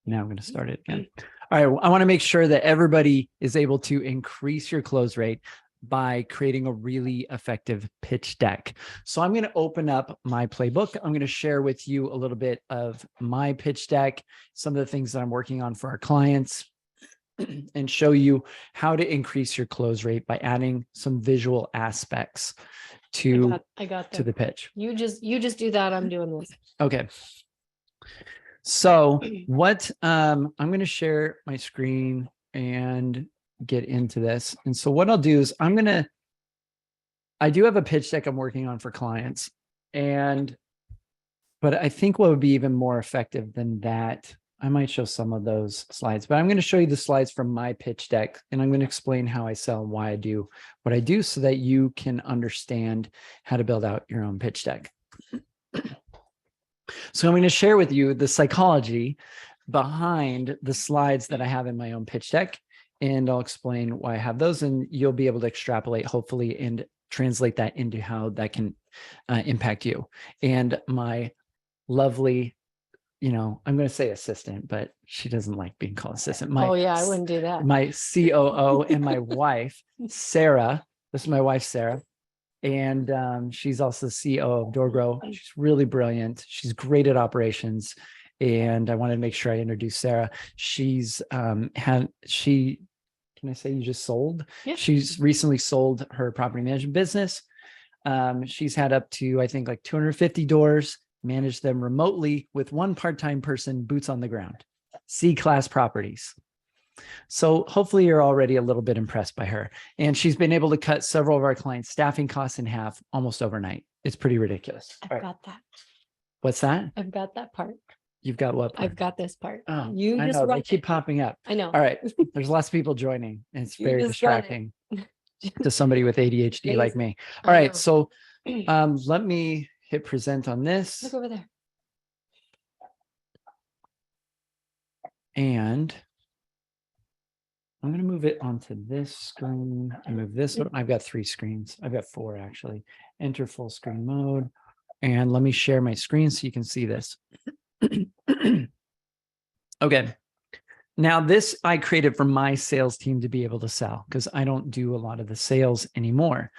Now I'm going to start it again. All right. I want to make sure that everybody is able to increase your close rate by creating a really effective pitch deck. So I'm going to open up my playbook. I'm going to share with you a little bit of my pitch deck, some of the things that I'm working on for our clients, and show you how to increase your close rate by adding some visual aspects to the pitch. You just do that. I'm doing this. Okay. So what I'm going to share my screen and get into this. And so what I'll do is I do have a pitch deck I'm working on for clients, but I think what would be even more effective than that, I might show some of those slides, but I'm going to show you the slides from my pitch deck, and I'm going to explain how I sell and why I do what I do so that you can understand how to build out your own pitch deck. So I'm going to share with you the psychology behind the slides that I have in my own pitch deck, and I'll explain why I have those, and you'll be able to extrapolate, hopefully, and translate that into how that can impact you. And my lovely, I'm going to say assistant, but she doesn't like being called assistant. Oh yeah, I wouldn't do that. My COO and my wife, Sarah. This is my wife, Sarah. And she's also the CEO of DoorGrow. She's really brilliant. She's great at operations. And I wanted to make sure I introduce Sarah. She's can I say you just sold? Yeah. She's recently sold her property management business. She's had up to, I think, like 250 doors, managed them remotely with one part-time person, boots on the ground, C-class properties. So hopefully you're already a little bit impressed by her. And she's been able to cut several of our clients' staffing costs in half almost overnight. It's pretty ridiculous. I've got that. What's that? I've got that part. You've got what part? I've got this part. Oh, I know. They keep popping up. I know. All right. There's lots of people joining, and it's very distracting to somebody with ADHD like me. All right. So let me hit present on this. Look over there. And I'm going to move it onto this screen. I move this one. I've got 3 screens. I've got 4 actually. Enter full screen mode. And let me share my screen so you can see this. Okay. Now this I created for my sales team to be able to sell, because I don't do a lot of the sales anymore.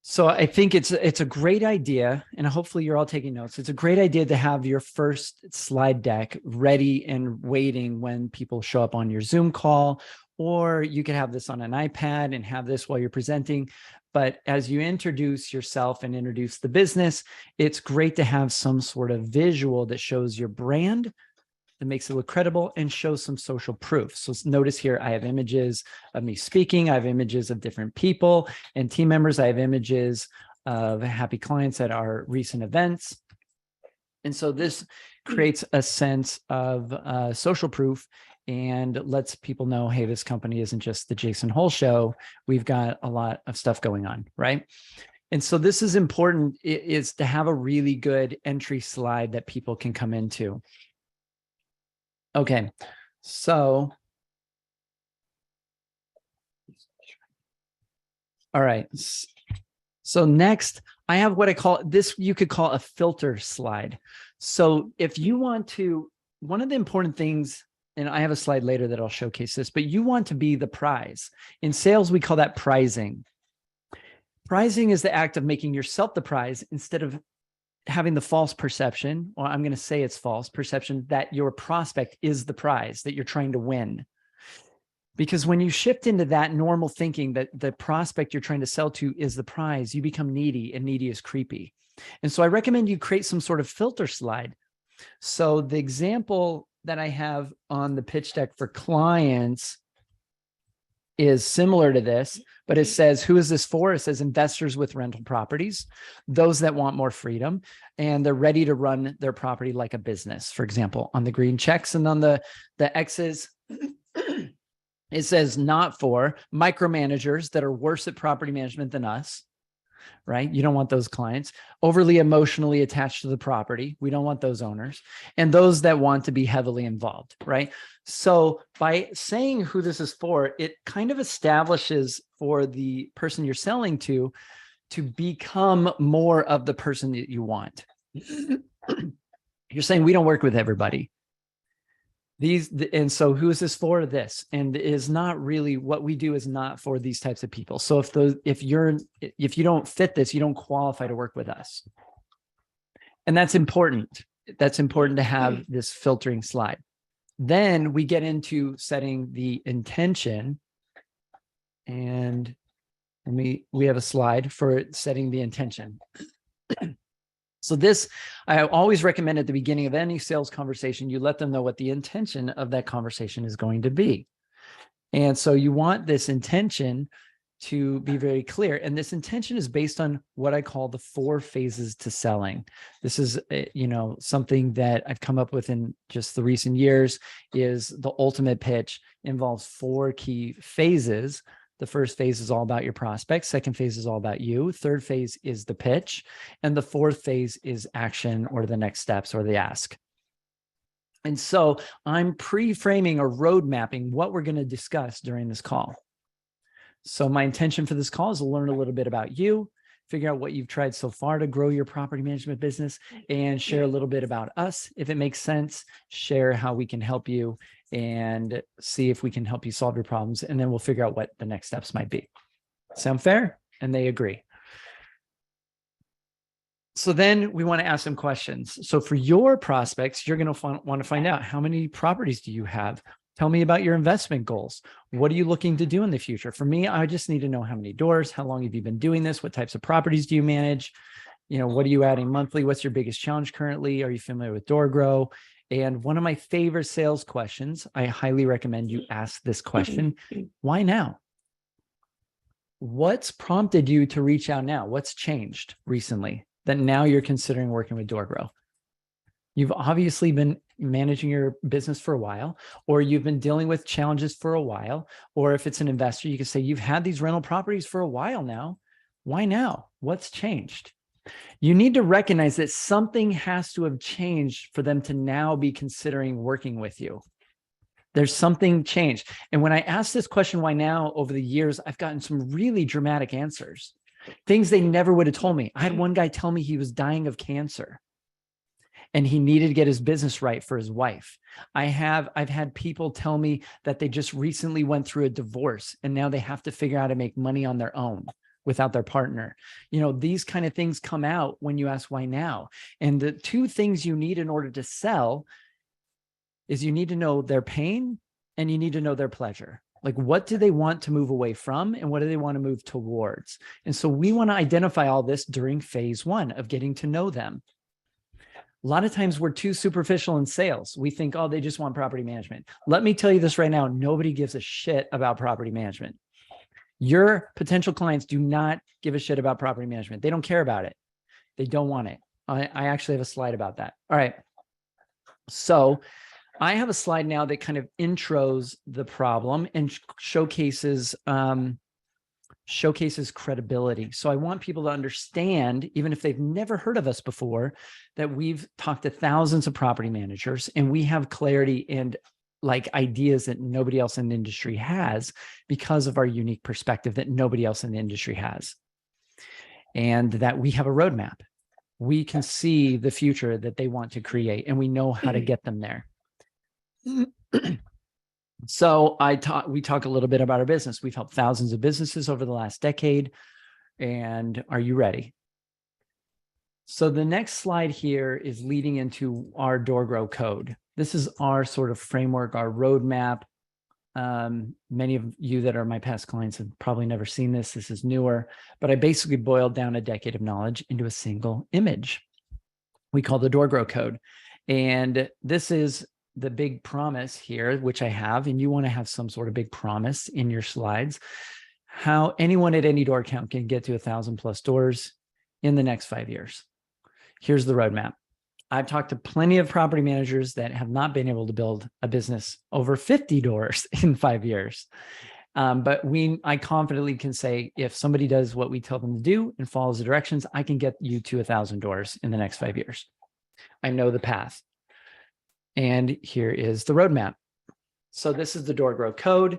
So I think it's a great idea, and hopefully you're all taking notes. It's a great idea to have your first slide deck ready and waiting when people show up on your Zoom call, or you could have this on an iPad and have this while you're presenting. But as you introduce yourself and introduce the business, it's great to have some sort of visual that shows your brand, that makes it look credible, and shows some social proof. So notice here, I have images of me speaking. I have images of different people and team members. I have images of happy clients at our recent events. And so this creates a sense of social proof and lets people know, hey, this company isn't just the Jason Hole show. We've got a lot of stuff going on, right? And so this is important, is to have a really good entry slide that people can come into. Okay, so, all right. So next, I have what I call this, you could call a filter slide. So if you want to, one of the important things, and I have a slide later that I'll showcase this, but you want to be the prize. In sales, we call that prizing. Prizing is the act of making yourself the prize instead of having the false perception, or I'm going to say it's false perception, that your prospect is the prize that you're trying to win. Because when you shift into that normal thinking that the prospect you're trying to sell to is the prize, you become needy, and needy is creepy. And so I recommend you create some sort of filter slide. So the example that I have on the pitch deck for clients is similar to this, but it says, who is this for? It says investors with rental properties, those that want more freedom, and they're ready to run their property like a business. For example, on the green checks and on the X's, it says not for micromanagers that are worse at property management than us, right? You don't want those clients. Overly emotionally attached to the property. We don't want those owners. And those that want to be heavily involved, right? So by saying who this is for, it kind of establishes for the person you're selling to become more of the person that you want. You're saying we don't work with everybody. And so who is this for? This, and is not really what we do is not for these types of people. So if you don't fit this, you don't qualify to work with us. And that's important. That's important to have this filtering slide. Then we get into setting the intention, and we have a slide for setting the intention. So this, I always recommend at the beginning of any sales conversation, you let them know what the intention of that conversation is going to be. And so you want this intention to be very clear. And this intention is based on what I call the 4 phases to selling. This is, something that I've come up with in just the recent years. Is the ultimate pitch involves 4 key phases. The first phase is all about your prospects. Second phase is all about you. Third phase is the pitch. And the fourth phase is action, or the next steps, or the ask. And so I'm pre-framing or road mapping what we're going to discuss during this call. So my intention for this call is to learn a little bit about you, figure out what you've tried so far to grow your property management business, and share a little bit about us. If it makes sense, share how we can help you and see if we can help you solve your problems. And then we'll figure out what the next steps might be. Sound fair? And they agree. So then we want to ask them questions. So for your prospects, you're going to want to find out, how many properties do you have? Tell me about your investment goals. What are you looking to do in the future? For me, I just need to know how many doors, how long have you been doing this? What types of properties do you manage? What are you adding monthly? What's your biggest challenge currently? Are you familiar with DoorGrow? And one of my favorite sales questions, I highly recommend you ask this question: why now? What's prompted you to reach out now? What's changed recently that now you're considering working with DoorGrow? You've obviously been managing your business for a while, or you've been dealing with challenges for a while. Or if it's an investor, you can say, you've had these rental properties for a while now. Why now? What's changed? You need to recognize that something has to have changed for them to now be considering working with you. There's something changed. And when I ask this question, why now, over the years, I've gotten some really dramatic answers, things they never would have told me. I had one guy tell me he was dying of cancer and he needed to get his business right for his wife. I've had people tell me that they just recently went through a divorce and now they have to figure out how to make money on their own without their partner. These kind of things come out when you ask why now. And the 2 things you need in order to sell is you need to know their pain and you need to know their pleasure. Like, what do they want to move away from and what do they want to move towards? And so we want to identify all this during phase 1 of getting to know them. A lot of times we're too superficial in sales. We think, oh, they just want property management. Let me tell you this right now. Nobody gives a shit about property management. Your potential clients do not give a shit about property management. They don't care about it. They don't want it. I actually have a slide about that. All right. So I have a slide now that kind of intros the problem and showcases credibility. So I want people to understand, even if they've never heard of us before, that we've talked to thousands of property managers and we have clarity and ideas that nobody else in the industry has because of our unique perspective that nobody else in the industry has. And that we have a roadmap. We can see the future that they want to create and we know how to get them there. So we talk a little bit about our business. We've helped thousands of businesses over the last decade. And are you ready? So the next slide here is leading into our DoorGrow code. This is our sort of framework, our roadmap. Many of you that are my past clients have probably never seen this. This is newer, but I basically boiled down a decade of knowledge into a single image. We call the DoorGrow code. And this is the big promise here, which I have, and you want to have some sort of big promise in your slides, how anyone at any door count can get to 1,000+ doors in the next 5 years. Here's the roadmap. I've talked to plenty of property managers that have not been able to build a business over 50 doors in 5 years. But I confidently can say, if somebody does what we tell them to do and follows the directions, I can get you to 1,000 doors in the next 5 years. I know the path. And here is the roadmap. So this is the DoorGrow code.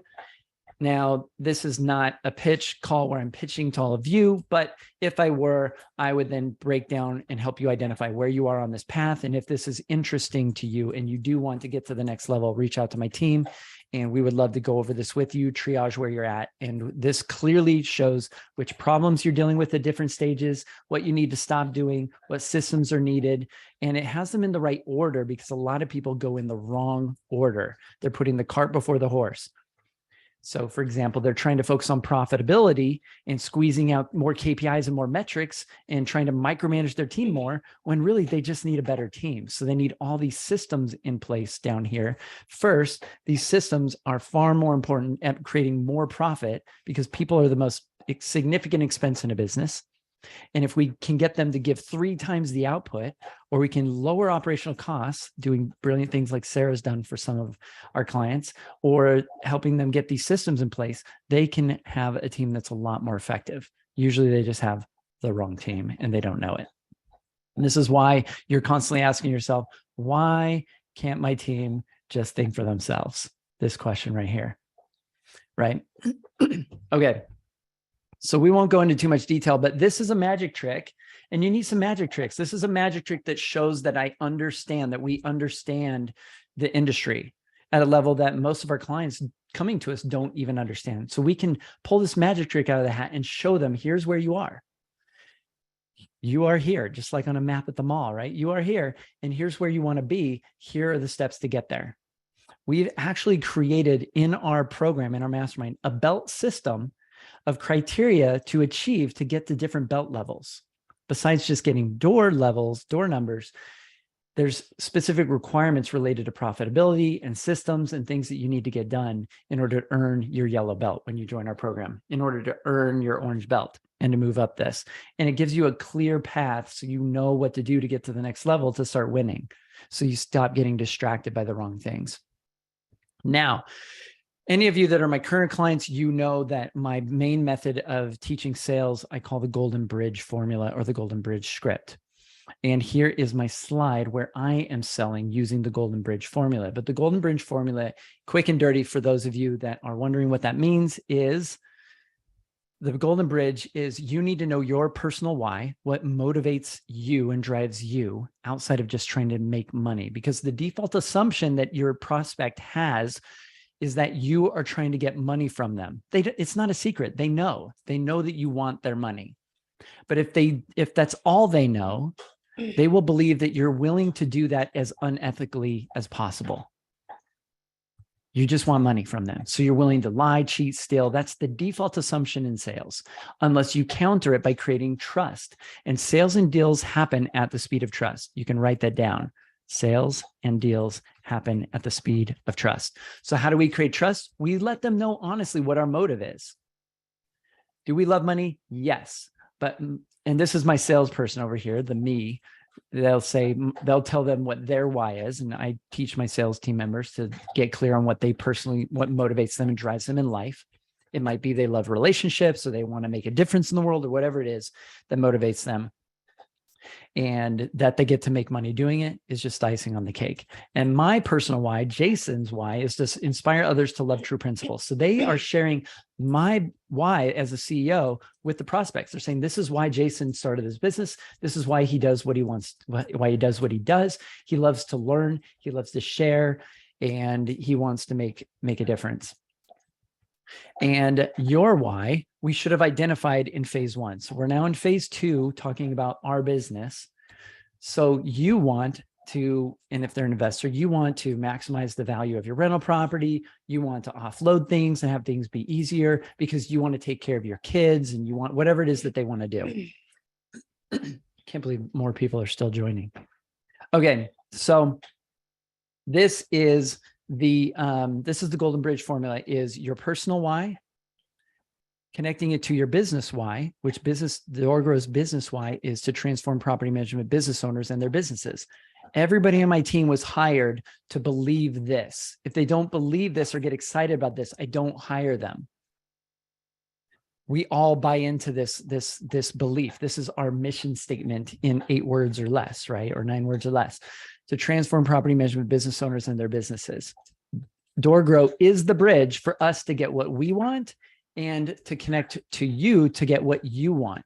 Now, this is not a pitch call where I'm pitching to all of you, but if I were, I would then break down and help you identify where you are on this path. And if this is interesting to you and you do want to get to the next level, reach out to my team and we would love to go over this with you, triage where you're at. And this clearly shows which problems you're dealing with at different stages, what you need to stop doing, what systems are needed. And it has them in the right order because a lot of people go in the wrong order. They're putting the cart before the horse. So for example, they're trying to focus on profitability and squeezing out more KPIs and more metrics and trying to micromanage their team more when really they just need a better team. So they need all these systems in place down here. First, these systems are far more important at creating more profit because people are the most significant expense in a business. And if we can get them to give 3 times the output, or we can lower operational costs, doing brilliant things like Sarah's done for some of our clients, or helping them get these systems in place, they can have a team that's a lot more effective. Usually they just have the wrong team and they don't know it. And this is why you're constantly asking yourself, why can't my team just think for themselves? This question right here, right? Okay. So we won't go into too much detail, but this is a magic trick and you need some magic tricks. This is a magic trick that shows that we understand the industry at a level that most of our clients coming to us don't even understand. So we can pull this magic trick out of the hat and show them, here's where you are. You are here, just like on a map at the mall, right? You are here and here's where you want to be. Here are the steps to get there. We've actually created in our program, in our mastermind, a belt system of criteria to achieve to get to different belt levels. Besides just getting door levels, door numbers, there's specific requirements related to profitability and systems and things that you need to get done in order to earn your yellow belt when you join our program, in order to earn your orange belt and to move up this. And it gives you a clear path so you know what to do to get to the next level to start winning. So you stop getting distracted by the wrong things. Now, any of you that are my current clients, you know that my main method of teaching sales, I call the Golden Bridge formula or the Golden Bridge script. And here is my slide where I am selling using the Golden Bridge formula. But the Golden Bridge formula, quick and dirty for those of you that are wondering what that means, is the Golden Bridge is you need to know your personal why, what motivates you and drives you outside of just trying to make money. Because the default assumption that your prospect has is that you are trying to get money from them. It's not a secret. They know that you want their money. But if that's all they know, they will believe that you're willing to do that as unethically as possible. You just want money from them. So you're willing to lie, cheat, steal. That's the default assumption in sales, unless you counter it by creating trust. And sales and deals happen at the speed of trust. You can write that down. Sales and deals happen at the speed of trust. So how do we create trust? We let them know honestly what our motive is. Do we love money? Yes. But, and this is my salesperson over here, the me, they'll tell them what their why is. And I teach my sales team members to get clear on what motivates them and drives them in life. It might be they love relationships or they want to make a difference in the world or whatever it is that motivates them. And that they get to make money doing it is just icing on the cake. And my personal why, Jason's why, is to inspire others to love true principles. So they are sharing my why as a CEO with the prospects. They're saying, this is why Jason started his business. This is why he does what he wants, why he does what he does. He loves to learn. He loves to share, and he wants to make a difference. And your why, we should have identified in phase 1. So we're now in phase 2, talking about our business. So you want to, and if they're an investor, you want to maximize the value of your rental property. You want to offload things and have things be easier because you want to take care of your kids and you want whatever it is that they want to do. Can't believe more people are still joining. Okay, so this is the Golden Bridge formula, is your personal why, connecting it to your business why, which DoorGrow's business why is to transform property management business owners and their businesses. Everybody on my team was hired to believe this. If they don't believe this or get excited about this, I don't hire them. We all buy into this belief. This is our mission statement in 8 words or less, right? Or 9 words or less, to transform property management business owners and their businesses. DoorGrow is the bridge for us to get what we want and to connect to you to get what you want.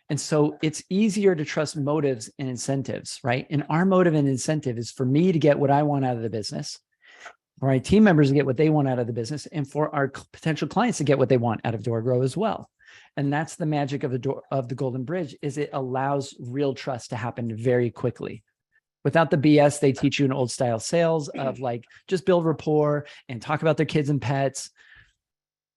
And so it's easier to trust motives and incentives, right? And our motive and incentive is for me to get what I want out of the business, for my team members to get what they want out of the business, and for our potential clients to get what they want out of DoorGrow as well. And that's the magic of the Golden Bridge, is it allows real trust to happen very quickly. Without the BS they teach you in old style sales of like, just build rapport and talk about their kids and pets.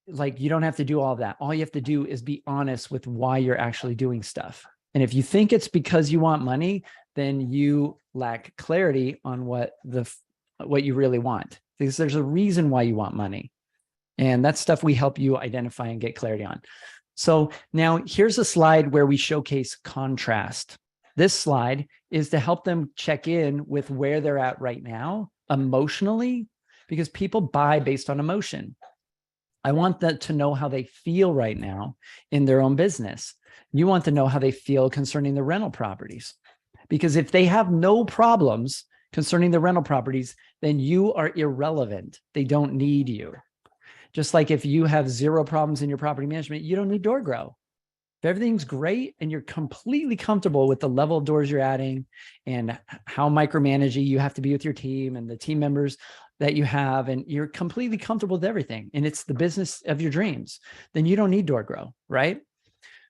Like, you don't have to do all of that. All you have to do is be honest with why you're actually doing stuff. And if you think it's because you want money, then you lack clarity on what you really want, because there's a reason why you want money. And that's stuff we help you identify and get clarity on. So now here's a slide where we showcase contrast. This slide is to help them check in with where they're at right now emotionally, because people buy based on emotion. I want them to know how they feel right now in their own business. You want to know how they feel concerning the rental properties, because if they have no problems concerning the rental properties, then you are irrelevant. They don't need you. Just like if you have zero problems in your property management, you don't need DoorGrow. If everything's great and you're completely comfortable with the level of doors you're adding and how micromanaging you have to be with your team and the team members that you have, and you're completely comfortable with everything, and it's the business of your dreams, then you don't need DoorGrow, right?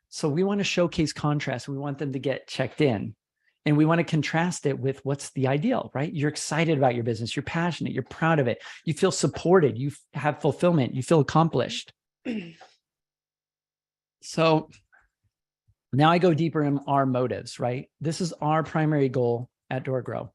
So we want to showcase contrast. We want them to get checked in, and we want to contrast it with what's the ideal, right? You're excited about your business. You're passionate. You're proud of it. You feel supported. You have fulfillment. You feel accomplished. So now I go deeper in our motives, right? This is our primary goal at DoorGrow.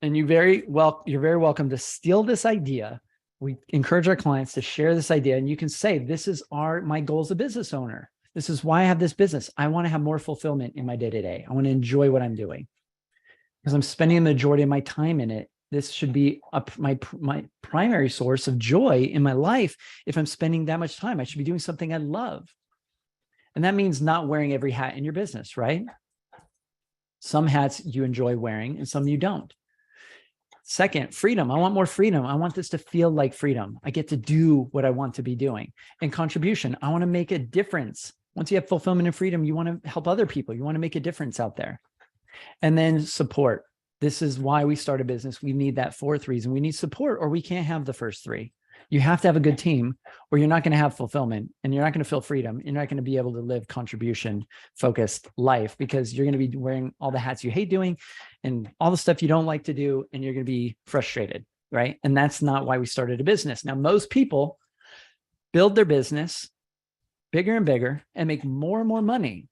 And you're very welcome to steal this idea. We encourage our clients to share this idea, and you can say, this is my goal as a business owner. This is why I have this business. I want to have more fulfillment in my day-to-day. I want to enjoy what I'm doing because I'm spending the majority of my time in it. This should be my primary source of joy in my life. If I'm spending that much time, I should be doing something I love. And that means not wearing every hat in your business, right? Some hats you enjoy wearing and some you don't. Second, freedom. I want more freedom. I want this to feel like freedom. I get to do what I want to be doing. And contribution. I want to make a difference. Once you have fulfillment and freedom, you want to help other people. You want to make a difference out there. And then support. This is why we start a business. We need that fourth reason. We need support, or we can't have the first three. You have to have a good team, or you're not going to have fulfillment, and you're not going to feel freedom. You're not going to be able to live contribution focused life, because you're going to be wearing all the hats you hate doing and all the stuff you don't like to do. And you're going to be frustrated, right? And that's not why we started a business. Now, most people build their business bigger and bigger and make more and more money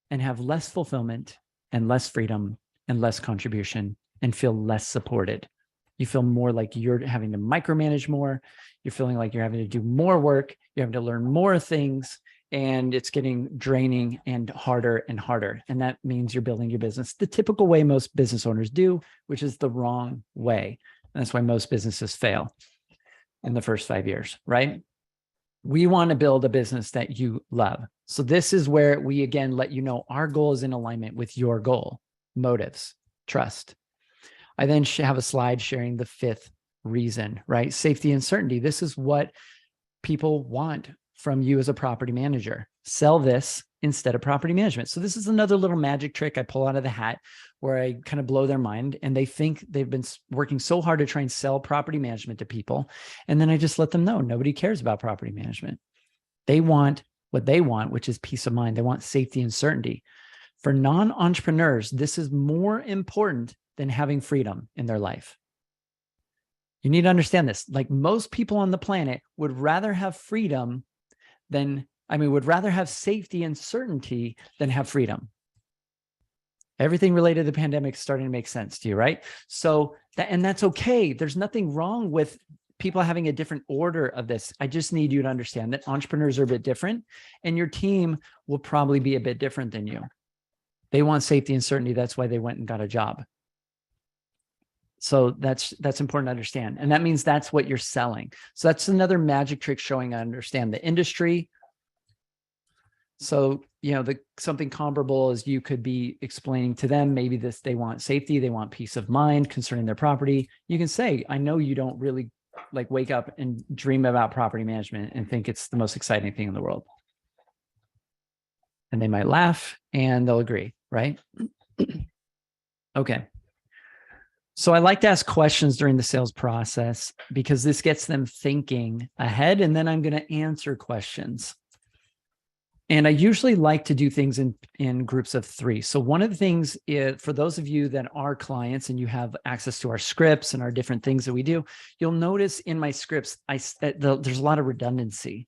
and have less fulfillment and less freedom and less contribution and feel less supported. You feel more like you're having to micromanage more. You're feeling like you're having to do more work. You're having to learn more things, and it's getting draining and harder and harder. And that means you're building your business the typical way most business owners do, which is the wrong way. And that's why most businesses fail in the first 5 years, right? We want to build a business that you love. So this is where we, again, let you know our goal is in alignment with your goal, motives, trust. I then have a slide sharing the fifth reason, right? Safety and certainty. This is what people want from you as a property manager. Sell this instead of property management. So this is another little magic trick I pull out of the hat where I kind of blow their mind, and they think they've been working so hard to try and sell property management to people. And then I just let them know nobody cares about property management. They want what they want, which is peace of mind. They want safety and certainty. For non-entrepreneurs, this is more important than having freedom in their life. You need to understand this. Like, most people on the planet would rather have freedom would rather have safety and certainty than have freedom. Everything related to the pandemic is starting to make sense to you, right? So that's okay. There's nothing wrong with people having a different order of this. I just need you to understand that entrepreneurs are a bit different, and your team will probably be a bit different than you. They want safety and certainty. That's why they went and got a job. So that's important to understand. And that means that's what you're selling. So that's another magic trick showing I understand the industry. So, something comparable is you could be explaining to them, maybe they want safety, they want peace of mind concerning their property. You can say, I know you don't really like wake up and dream about property management and think it's the most exciting thing in the world. And they might laugh and they'll agree, right? Okay. So I like to ask questions during the sales process because this gets them thinking ahead, and then I'm going to answer questions. And I usually like to do things in groups of 3. So one of the things is, for those of you that are clients and you have access to our scripts and our different things that we do, you'll notice in my scripts, there's a lot of redundancy,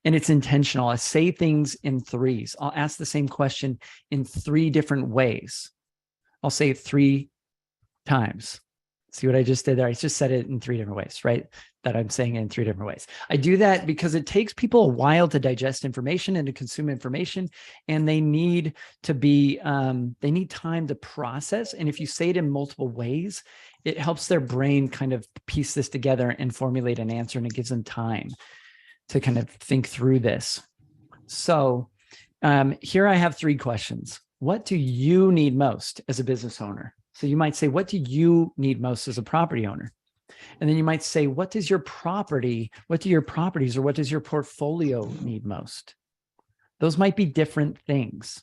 and it's intentional. I say things in 3s. I'll ask the same question in 3 different ways. I'll say it 3 times. See what I just did there? I just said it in 3 different ways, right? That I'm saying it in 3 different ways. I do that because it takes people a while to digest information and to consume information, and they need to be, they need time to process. And if you say it in multiple ways, it helps their brain kind of piece this together and formulate an answer, and it gives them time to kind of think through this. So here I have 3 questions. What do you need most as a business owner? So you might say, what do you need most as a property owner? And then you might say, what do your properties or what does your portfolio need most? Those might be different things,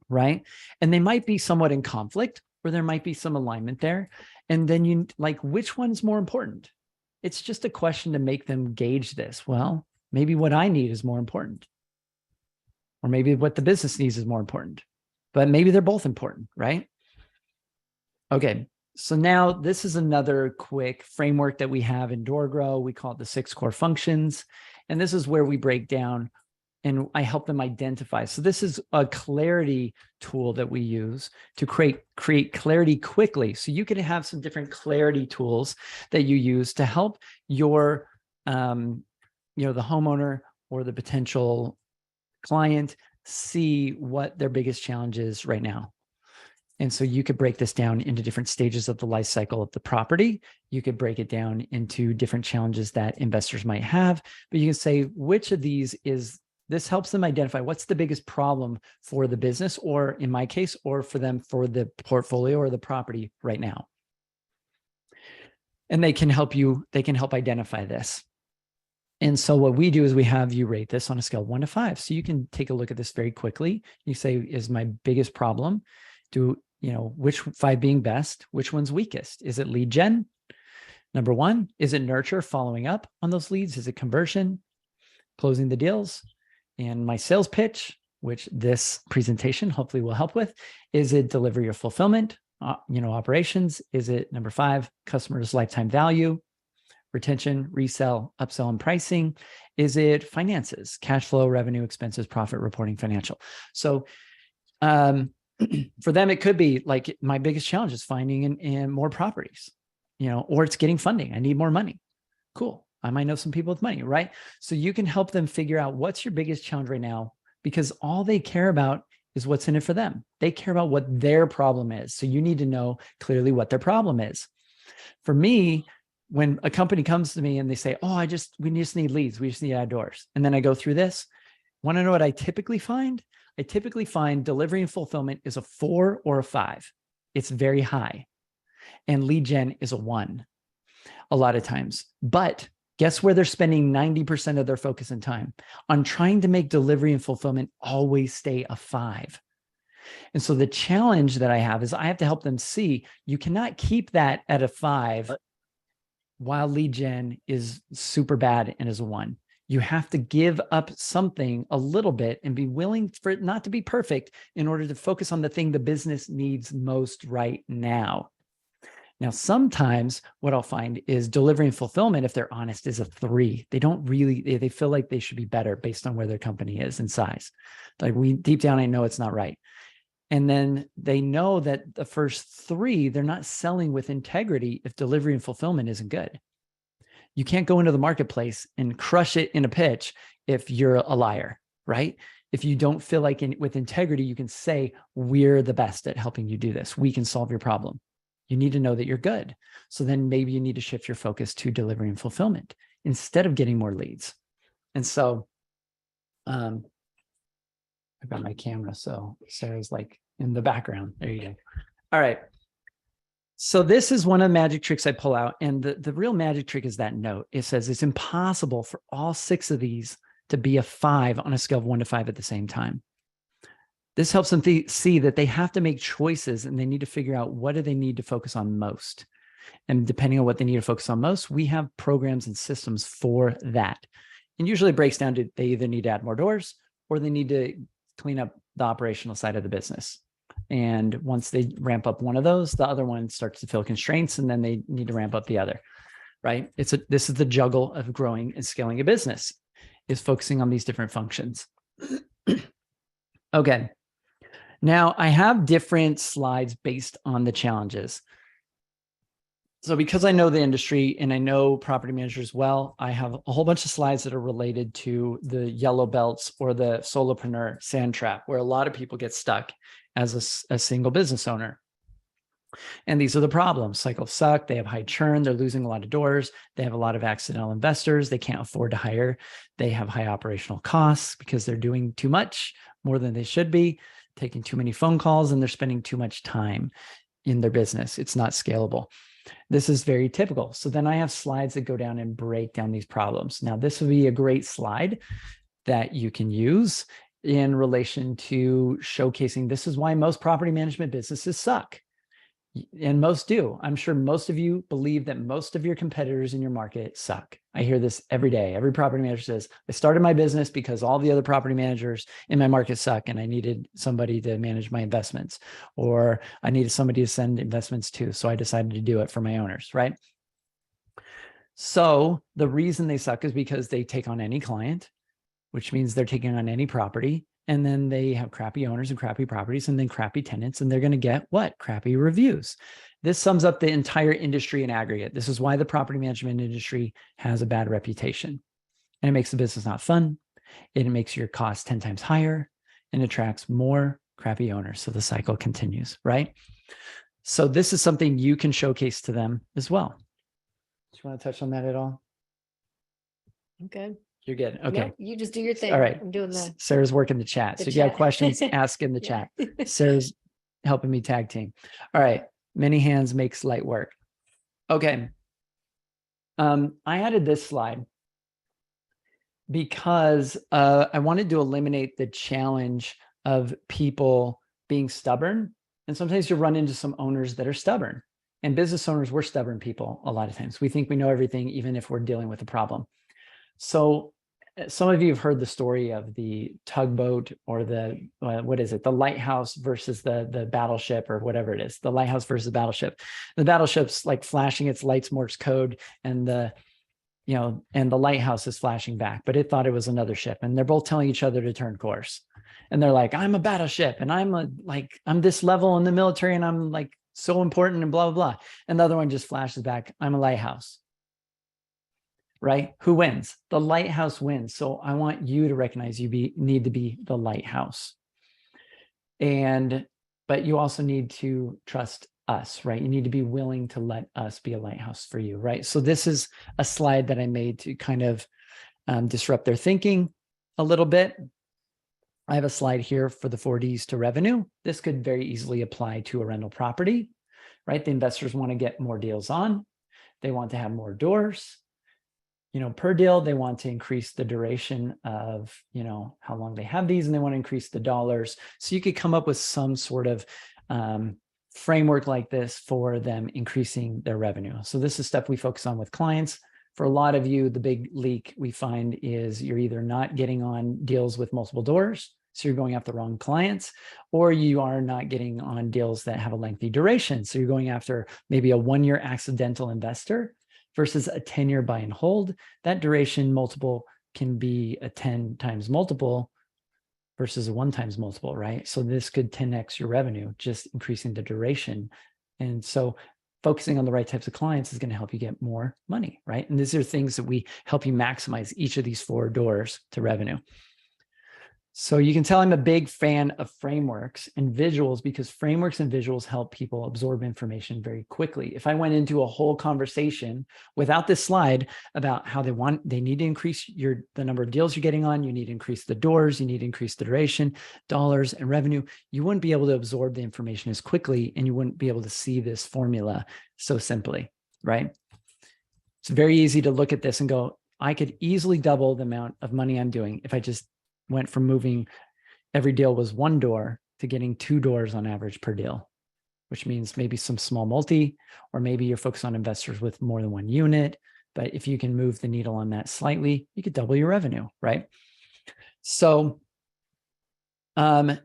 right? And they might be somewhat in conflict, or there might be some alignment there. And then you like, which one's more important? It's just a question to make them gauge this. Well, maybe what I need is more important. Or maybe what the business needs is more important. But maybe they're both important, right? Okay, so now this is another quick framework that we have in DoorGrow. We call it the 6 core functions. And this is where we break down and I help them identify. So this is a clarity tool that we use to create clarity quickly. So you can have some different clarity tools that you use to help your, the homeowner or the potential client see what their biggest challenge is right now. And so you could break this down into different stages of the life cycle of the property. You could break it down into different challenges that investors might have, but you can say which of these this helps them identify what's the biggest problem for the business, or in my case, or for them for the portfolio or the property right now. And they can help identify this. And so what we do is we have you rate this on a scale of 1 to 5. So you can take a look at this very quickly. You say, is my biggest problem? Which 5 being best, which one's weakest? Is it lead gen? Number 1, is it nurture, following up on those leads? Is it conversion, closing the deals? And my sales pitch, which this presentation hopefully will help with, is it delivery or fulfillment, operations? Is it number 5, customers' lifetime value, retention, resell, upsell, and pricing? Is it finances, cash flow, revenue, expenses, profit reporting, financial? So, for them, it could be like, my biggest challenge is finding in more properties, or it's getting funding. I need more money. Cool. I might know some people with money, right? So you can help them figure out what's your biggest challenge right now, because all they care about is what's in it for them. They care about what their problem is. So you need to know clearly what their problem is. For me, when a company comes to me and they say, oh, we just need leads. We just need outdoors. And then I go through this. Want to know what I typically find? I typically find delivery and fulfillment is a 4 or a 5. It's very high. And lead gen is a 1 a lot of times. But guess where they're spending 90% of their focus and time? On trying to make delivery and fulfillment always stay a 5. And so the challenge that I have is I have to help them see you cannot keep that at a 5 while lead gen is super bad and is a 1. You have to give up something a little bit and be willing for it not to be perfect in order to focus on the thing the business needs most right now. Now, sometimes what I'll find is delivery and fulfillment, if they're honest, is a 3. They feel like they should be better based on where their company is in size. Like deep down, I know it's not right. And then they know that the first 3, they're not selling with integrity if delivery and fulfillment isn't good. You can't go into the marketplace and crush it in a pitch if you're a liar, right? If you don't feel like with integrity, you can say, we're the best at helping you do this. We can solve your problem. You need to know that you're good. So then maybe you need to shift your focus to delivery and fulfillment instead of getting more leads. And so I've got my camera, so Sarah's like in the background. There you go. All right. So this is one of the magic tricks I pull out. And the real magic trick is that note. It says it's impossible for all 6 of these to be a 5 on a scale of 1 to 5 at the same time. This helps them see that they have to make choices and they need to figure out what do they need to focus on most. And depending on what they need to focus on most, we have programs and systems for that. And usually it breaks down to they either need to add more doors or they need to clean up the operational side of the business. And once they ramp up one of those, the other one starts to feel constraints and then they need to ramp up the other, right? This is the juggle of growing and scaling a business, is focusing on these different functions. Okay. Now I have different slides based on the challenges. So because I know the industry and I know property managers well, I have a whole bunch of slides that are related to the yellow belts or the solopreneur sand trap, where a lot of people get stuck as a single business owner. And these are the problems. Cycles suck. They have high churn. They're losing a lot of doors. They have a lot of accidental investors. They can't afford to hire. They have high operational costs because they're doing too much, more than they should be, taking too many phone calls, and they're spending too much time in their business. It's not scalable. This is very typical. So then I have slides that go down and break down these problems. Now, this would be a great slide that you can use in relation to showcasing this is why most property management businesses suck. And most do. I'm sure most of you believe that most of your competitors in your market suck. I hear this every day. Every property manager says, I started my business because all the other property managers in my market suck and I needed somebody to manage my investments, or I needed somebody to send investments to. So I decided to do it for my owners, right? So the reason they suck is because they take on any client, which means they're taking on any property. And then they have crappy owners and crappy properties and then crappy tenants, and they're going to get what? Crappy reviews. This sums up the entire industry in aggregate. This is why the property management industry has a bad reputation. And it makes the business not fun. It makes your costs 10 times higher and attracts more crappy owners. So the cycle continues, right? So this is something you can showcase to them as well. Do you want to touch on that at all? Okay. You're good. Okay. Nope, you just do your thing. All right. I'm doing the Sarah's working the chat. So if you have questions, ask in the chat. Sarah's helping me tag team. All right. Many hands makes light work. Okay. I added this slide because I wanted to eliminate the challenge of people being stubborn. And sometimes you run into some owners that are stubborn. And business owners, we're stubborn people a lot of times. We think we know everything, even if we're dealing with a problem. So some of you have heard the story of the tugboat or the, what is it? The lighthouse versus the battleship or whatever it is, the lighthouse versus the battleship. The battleship's like flashing its lights Morse code and the lighthouse is flashing back, but it thought it was another ship. And they're both telling each other to turn course. And they're like, I'm a battleship and I'm this level in the military and I'm like so important and blah, blah, blah. And the other one just flashes back, I'm a lighthouse. Right? Who wins? The lighthouse wins. So I want you to recognize you need to be the lighthouse. But you also need to trust us, right? You need to be willing to let us be a lighthouse for you, right? So this is a slide that I made to kind of disrupt their thinking a little bit. I have a slide here for the 4Ds to revenue. This could very easily apply to a rental property, right? The investors want to get more deals on. They want to have more doors. Per deal, they want to increase the duration of, how long they have these, and they want to increase the dollars. So you could come up with some sort of framework like this for them increasing their revenue. So this is stuff we focus on with clients. For a lot of you, the big leak we find is you're either not getting on deals with multiple doors, so you're going after the wrong clients, or you are not getting on deals that have a lengthy duration. So you're going after maybe a 1-year accidental investor versus a 10-year buy and hold. That duration multiple can be a 10 times multiple versus a 1 times multiple, right? So this could 10x your revenue, just increasing the duration. And so focusing on the right types of clients is going to help you get more money, right? And these are things that we help you maximize each of these 4 doors to revenue. So you can tell I'm a big fan of frameworks and visuals because frameworks and visuals help people absorb information very quickly. If I went into a whole conversation without this slide about how they need to increase the number of deals you're getting on, you need to increase the doors, you need to increase the duration, dollars and revenue, you wouldn't be able to absorb the information as quickly and you wouldn't be able to see this formula so simply, right? It's very easy to look at this and go, I could easily double the amount of money I'm doing if I just went from moving every deal was 1 door to getting 2 doors on average per deal, which means maybe some small multi, or maybe you're focused on investors with more than 1 unit. But if you can move the needle on that slightly, you could double your revenue, right? So, all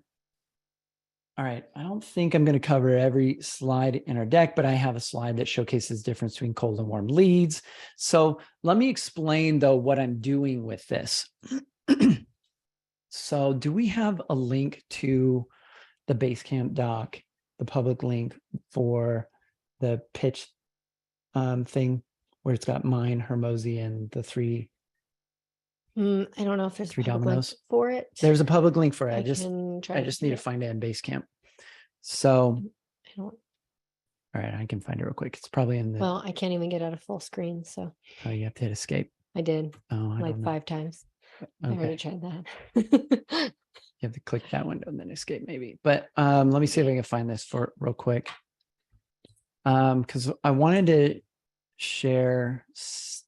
right, I don't think I'm going to cover every slide in our deck, but I have a slide that showcases the difference between cold and warm leads. So let me explain though what I'm doing with this. So do we have a link to the Basecamp doc, the public link for the pitch thing where it's got mine, Hermosi, and the 3 I don't know if there's a 3 public link dominoes? for it. There's a public link for it. I I just need to find it in Basecamp. So, all right, I can find it real quick. It's probably in the. Well, I can't even get out of full screen, so Oh, you have to hit escape. I did Oh, I like don't know. 5 times. I Okay. already tried that. You have to click that window and then escape maybe. But let me see if I can find this for real quick. Because I wanted to share this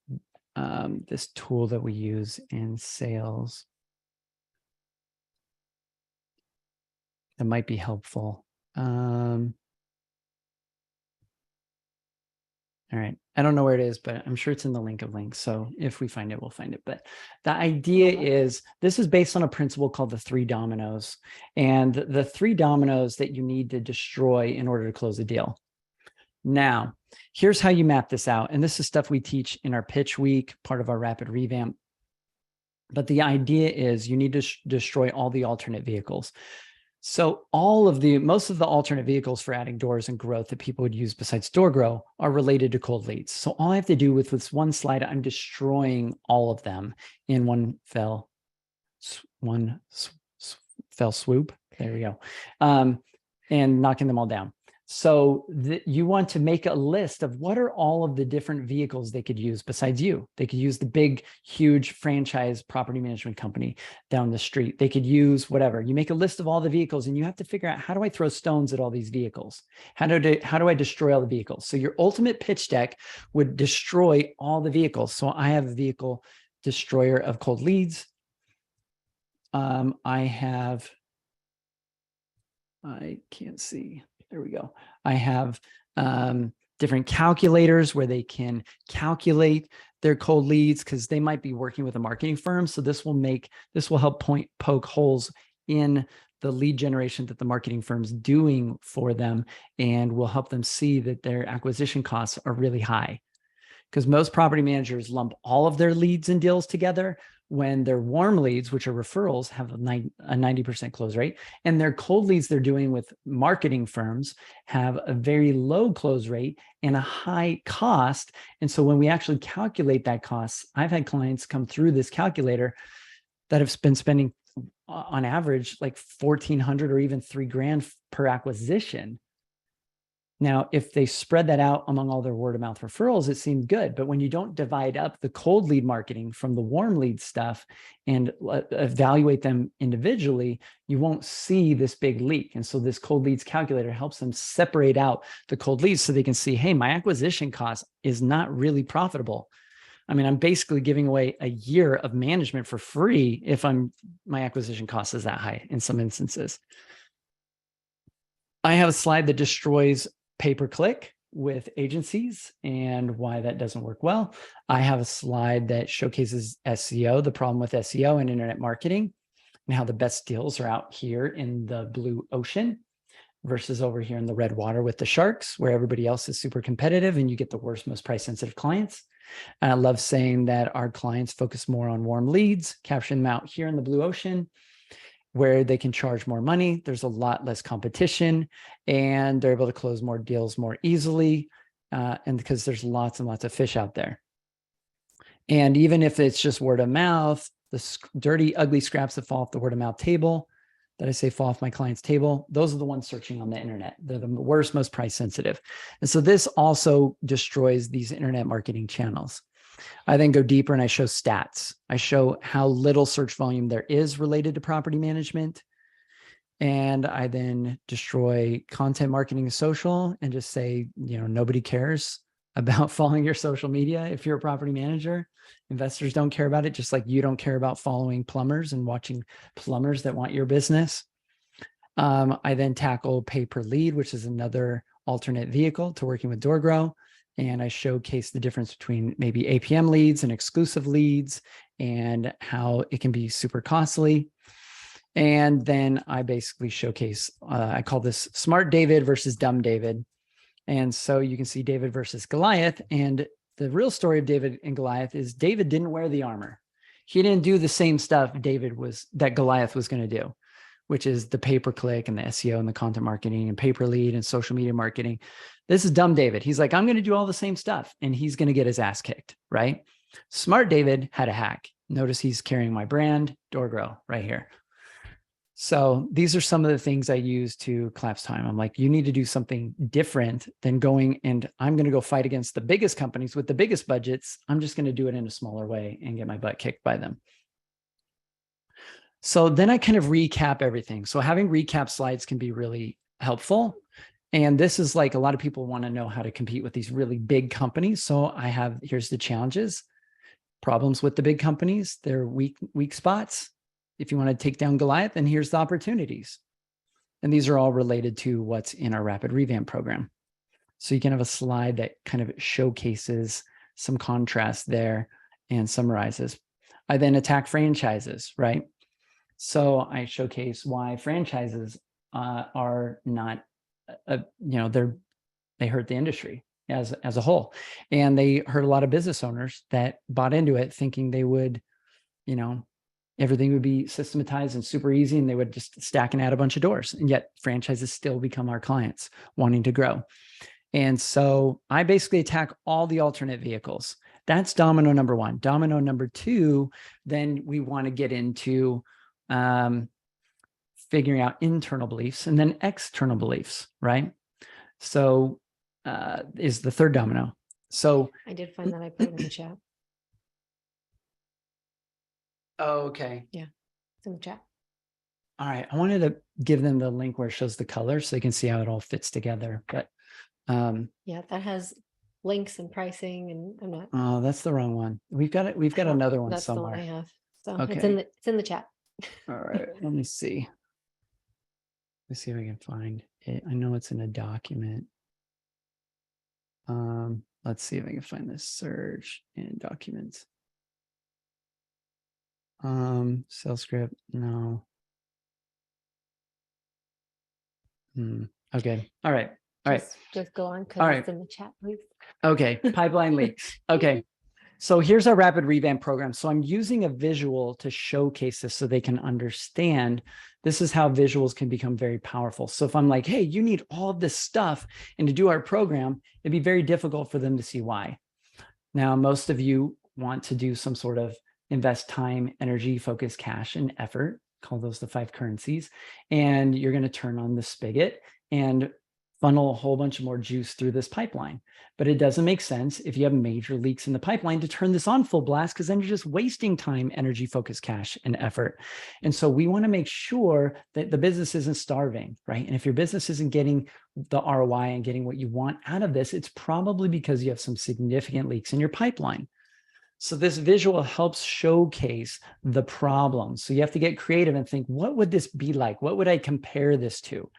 tool that we use in sales that might be helpful. All right. I don't know where it is, but I'm sure it's in the link of links. So if we find it, we'll find it. But the idea is this is based on a principle called the 3 dominoes, and the 3 dominoes that you need to destroy in order to close a deal. Now, here's how you map this out. And this is stuff we teach in our pitch week, part of our rapid revamp. But the idea is you need to destroy all the alternate vehicles. So most of the alternate vehicles for adding doors and growth that people would use besides DoorGrow are related to cold leads. So all I have to do with this one slide, I'm destroying all of them in one fell swoop. There we go. And knocking them all down. So you want to make a list of what are all of the different vehicles they could use besides you. They could use the big, huge franchise property management company down the street. They could use whatever. You make a list of all the vehicles and you have to figure out, how do I throw stones at all these vehicles? How do I destroy all the vehicles? So your ultimate pitch deck would destroy all the vehicles. So I have a vehicle destroyer of cold leads. I can't see. There we go. I have different calculators where they can calculate their cold leads because they might be working with a marketing firm. So this will help poke holes in the lead generation that the marketing firm's doing for them, and will help them see that their acquisition costs are really high. Because most property managers lump all of their leads and deals together, when their warm leads, which are referrals, have a 90% close rate, and their cold leads they're doing with marketing firms have a very low close rate and a high cost. And so when we actually calculate that cost, I've had clients come through this calculator that have been spending on average like $1,400 or even $3,000 per acquisition. Now, if they spread that out among all their word of mouth referrals, it seemed good. But when you don't divide up the cold lead marketing from the warm lead stuff and evaluate them individually, you won't see this big leak. And so this cold leads calculator helps them separate out the cold leads so they can see, hey, my acquisition cost is not really profitable. I mean, I'm basically giving away a year of management for free if my acquisition cost is that high in some instances. I have a slide that destroys pay-per-click with agencies and why that doesn't work well. I have a slide that showcases SEO, the problem with SEO and internet marketing, and how the best deals are out here in the blue ocean versus over here in the red water with the sharks, where everybody else is super competitive and you get the worst, most price-sensitive clients. And I love saying that our clients focus more on warm leads, capturing them out here in the blue ocean, where they can charge more money. There's a lot less competition and they're able to close more deals more easily. And because there's lots and lots of fish out there. And even if it's just word of mouth, the dirty, ugly scraps that fall off the word of mouth table that I say fall off my client's table. Those are the ones searching on the internet. They're the worst, most price sensitive. And so this also destroys these internet marketing channels. I then go deeper and I show stats. I show how little search volume there is related to property management. And I then destroy content marketing and social and just say, nobody cares about following your social media. If you're a property manager, investors don't care about it, just like you don't care about following plumbers and watching plumbers that want your business. I then tackle pay per lead, which is another alternate vehicle to working with DoorGrow. And I showcase the difference between maybe APM leads and exclusive leads and how it can be super costly. And then I basically showcase, I call this Smart David versus Dumb David. And so you can see David versus Goliath. And the real story of David and Goliath is David didn't wear the armor. He didn't do the same stuff that Goliath was going to do, which is the pay-per-click and the SEO and the content marketing and pay-per-lead and social media marketing. This is dumb David. He's like, I'm going to do all the same stuff and he's going to get his ass kicked, right? Smart David had a hack. Notice he's carrying my brand, DoorGrow, right here. So these are some of the things I use to collapse time. I'm like, you need to do something different than going and I'm going to go fight against the biggest companies with the biggest budgets. I'm just going to do it in a smaller way and get my butt kicked by them. So then I kind of recap everything. So having recap slides can be really helpful. And this is like a lot of people want to know how to compete with these really big companies. So here's the challenges, problems with the big companies, their weak spots. If you want to take down Goliath, then here's the opportunities. And these are all related to what's in our rapid revamp program. So you can have a slide that kind of showcases some contrast there and summarizes. I then attack franchises, right? So I showcase why franchises are not, they hurt the industry as a whole. And they hurt a lot of business owners that bought into it thinking they would, everything would be systematized and super easy and they would just stack and add a bunch of doors. And yet franchises still become our clients wanting to grow. And so I basically attack all the alternate vehicles. That's domino number one. Domino number two, then we want to get into figuring out internal beliefs and then external beliefs, right? So is the third domino. So I did find that I put it in the chat. Oh, okay. Yeah, it's in the chat. All right. I wanted to give them the link where it shows the colors so they can see how it all fits together. But yeah, that has links and pricing and I'm not. Oh, that's the wrong one. We've got it. We've got another one that's somewhere. The one I have. So Okay. it's in the chat. All right. Let me see. Let's see if I can find it. I know it's in a document. Let's see if I can find this search in documents. Sales script. No. Okay. All right. All right. Just go on because All right. it's in the chat, please. Okay. Pipeline leaks. Okay. So here's our rapid revamp program. So I'm using a visual to showcase this so they can understand this is how visuals can become very powerful. So if I'm like, hey, you need all of this stuff and to do our program, it'd be very difficult for them to see why. Now, most of you want to do some sort of invest time, energy, focus, cash, and effort. Call those the 5 currencies. And you're going to turn on the spigot and funnel a whole bunch of more juice through this pipeline. But it doesn't make sense if you have major leaks in the pipeline to turn this on full blast, because then you're just wasting time, energy, focus, cash, and effort. And so we want to make sure that the business isn't starving, right? And if your business isn't getting the ROI and getting what you want out of this, it's probably because you have some significant leaks in your pipeline. So this visual helps showcase the problem. So you have to get creative and think, what would this be like? What would I compare this to?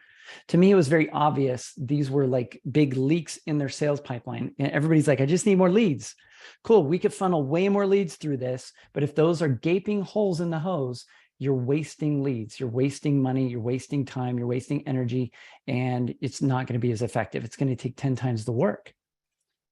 To me, it was very obvious. These were like big leaks in their sales pipeline. And everybody's like, I just need more leads. Cool. We could funnel way more leads through this. But if those are gaping holes in the hose, you're wasting leads, you're wasting money, you're wasting time, you're wasting energy, and it's not going to be as effective. It's going to take 10 times the work.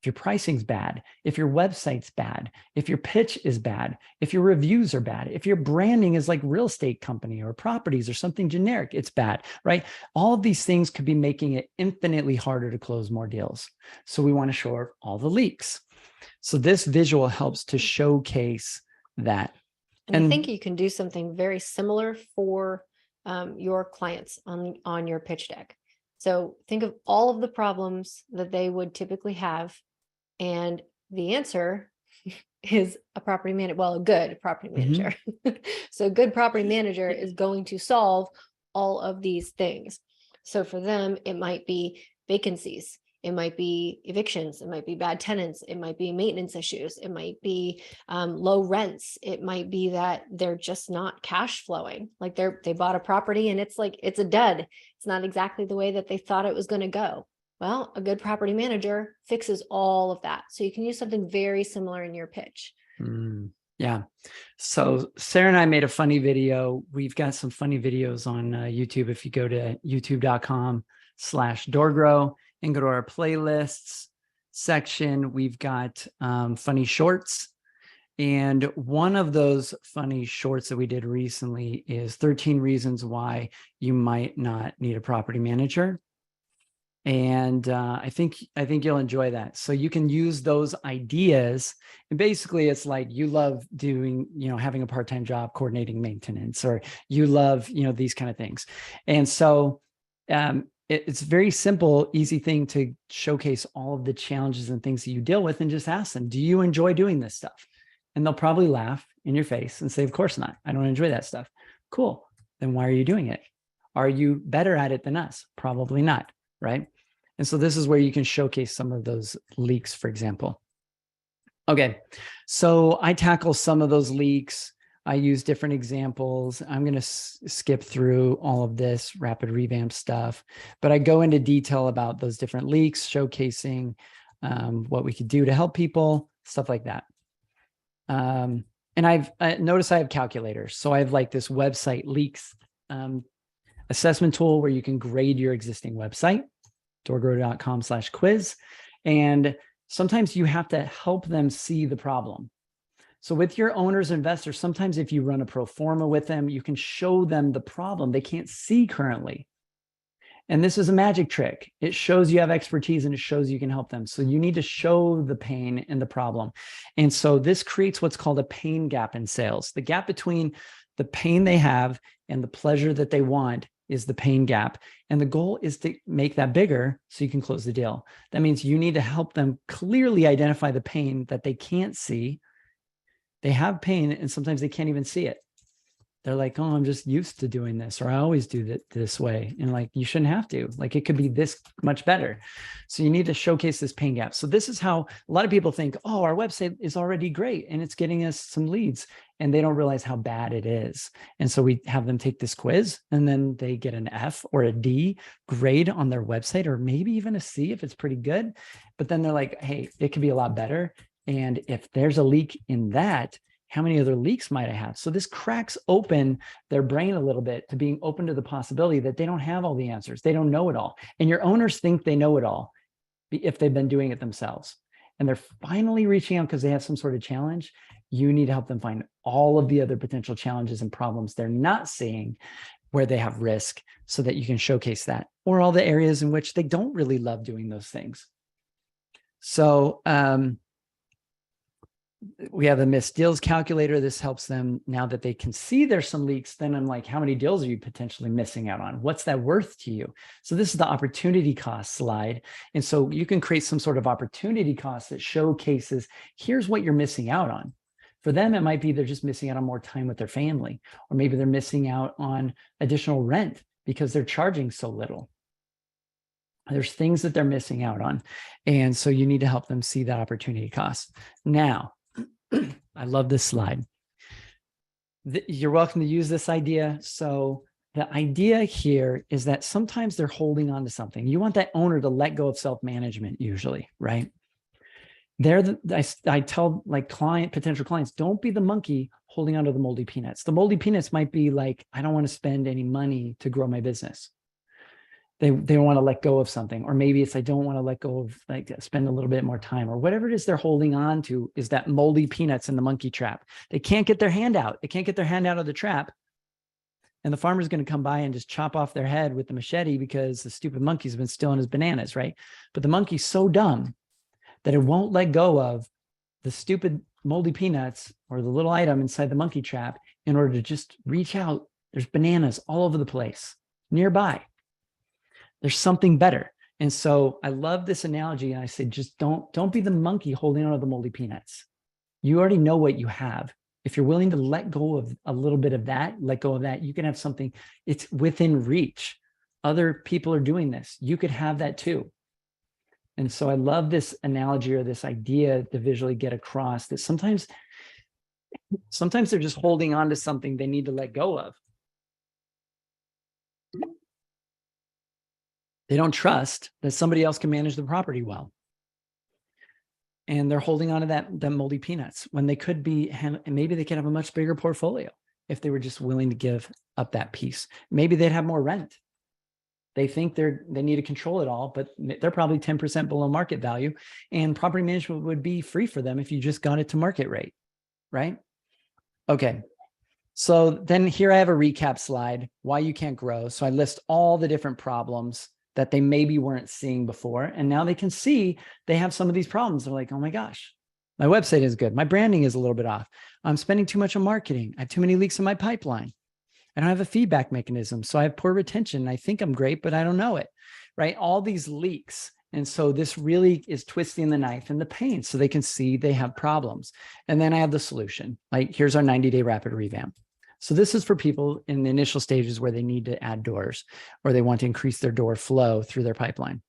If your pricing's bad, if your website's bad, if your pitch is bad, if your reviews are bad, if your branding is like real estate company or properties or something generic, it's bad, right? All of these things could be making it infinitely harder to close more deals. So we want to show off all the leaks. So this visual helps to showcase that. And I think And you can do something very similar for your clients on your pitch deck. So think of all of the problems that they would typically have, and the answer is a property manager, well, a good property mhm, manager. So a good property manager is going to solve all of these things. So for them, it might be vacancies, it might be evictions, it might be bad tenants, it might be maintenance issues, it might be low rents, it might be that they're just not cash flowing. Like they bought a property and it's like it's a dud. It's not exactly the way that they thought it was going to go. Well, a good property manager fixes all of that. So you can use something very similar in your pitch. yeah. So Sarah and I made a funny video. We've got some funny videos on YouTube. If you go to youtube.com/DoorGrow and go to our playlists section, we've got funny shorts. And one of those funny shorts that we did recently is 13 reasons why you might not need a property manager. And I think you'll enjoy that. So you can use those ideas, and basically it's like you love doing, having a part-time job coordinating maintenance, or you love, these kind of things. And so it's very simple, easy thing to showcase all of the challenges and things that you deal with, and just ask them, do you enjoy doing this stuff? And they'll probably laugh in your face and say, of course not. I don't enjoy that stuff. Cool. Then why are you doing it? Are you better at it than us? Probably not. Right. And so this is where you can showcase some of those leaks, for example. Okay. So I tackle some of those leaks. I use different examples. I'm going to skip through all of this rapid revamp stuff, but I go into detail about those different leaks, showcasing what we could do to help people, stuff like that. And I notice I have calculators. So I have like this website leaks assessment tool where you can grade your existing website, doorgrow.com/quiz. And sometimes you have to help them see the problem. So with your owners, investors, sometimes if you run a pro forma with them, you can show them the problem they can't see currently. And this is a magic trick. It shows you have expertise and it shows you can help them. So you need to show the pain and the problem. And so this creates what's called a pain gap in sales. The gap between the pain they have and the pleasure that they want is the pain gap. And the goal is to make that bigger so you can close the deal. That means you need to help them clearly identify the pain that they can't see. They have pain and sometimes they can't even see it. They're like, oh, I'm just used to doing this, or I always do it this way. And like, you shouldn't have to. Like, it could be this much better. So you need to showcase this pain gap. So this is how a lot of people think, oh, our website is already great and it's getting us some leads, and they don't realize how bad it is. And so we have them take this quiz and then they get an F or a D grade on their website, or maybe even a C if it's pretty good. But then they're like, hey, it could be a lot better. And if there's a leak in that, how many other leaks might I have? So this cracks open their brain a little bit to being open to the possibility that they don't have all the answers. They don't know it all. And your owners think they know it all if they've been doing it themselves. And they're finally reaching out because they have some sort of challenge. You need to help them find all of the other potential challenges and problems they're not seeing where they have risk, so that you can showcase that, or all the areas in which they don't really love doing those things. So, we have a missed deals calculator. This helps them now that they can see there's some leaks. Then I'm like, how many deals are you potentially missing out on? What's that worth to you? So this is the opportunity cost slide. And so you can create some sort of opportunity cost that showcases, here's what you're missing out on. For them, it might be they're just missing out on more time with their family, or maybe they're missing out on additional rent because they're charging so little. There's things that they're missing out on. And so you need to help them see that opportunity cost. Now, I love this slide. You're welcome to use this idea. So the idea here is that sometimes they're holding on to something. You want that owner to let go of self-management usually, right? I tell like potential clients, don't be the monkey holding onto the moldy peanuts. The moldy peanuts might be like, I don't want to spend any money to grow my business. They want to let go of something, or maybe it's, I don't want to let go of, like, spend a little bit more time, or whatever it is they're holding on to is that moldy peanuts in the monkey trap. They can't get their hand out. They can't get their hand out of the trap. And the farmer's going to come by and just chop off their head with the machete because the stupid monkey's been stealing his bananas, right? But the monkey's so dumb that it won't let go of the stupid moldy peanuts or the little item inside the monkey trap in order to just reach out. There's bananas all over the place nearby. There's something better. And so I love this analogy. And I say, just don't be the monkey holding on to the moldy peanuts. You already know what you have. If you're willing to let go of a little bit of that, let go of that, you can have something, it's within reach. Other people are doing this. You could have that too. And so I love this analogy or this idea to visually get across that sometimes they're just holding on to something they need to let go of. They don't trust that somebody else can manage the property well. And they're holding on to that moldy peanuts when they could be, and maybe they could have a much bigger portfolio if they were just willing to give up that piece. Maybe they'd have more rent. They think they need to control it all, but they're probably 10% below market value, and property management would be free for them if you just got it to market rate, right? Okay. So then here I have a recap slide, why you can't grow. So I list all the different problems that they maybe weren't seeing before. And now they can see they have some of these problems. They're like, oh my gosh, my website is good. My branding is a little bit off. I'm spending too much on marketing. I have too many leaks in my pipeline. I don't have a feedback mechanism. So I have poor retention. I think I'm great, but I don't know it, right? All these leaks. And so this really is twisting the knife in the pain so they can see they have problems. And then I have the solution. Like, here's our 90-day rapid revamp. So this is for people in the initial stages where they need to add doors or they want to increase their door flow through their pipeline.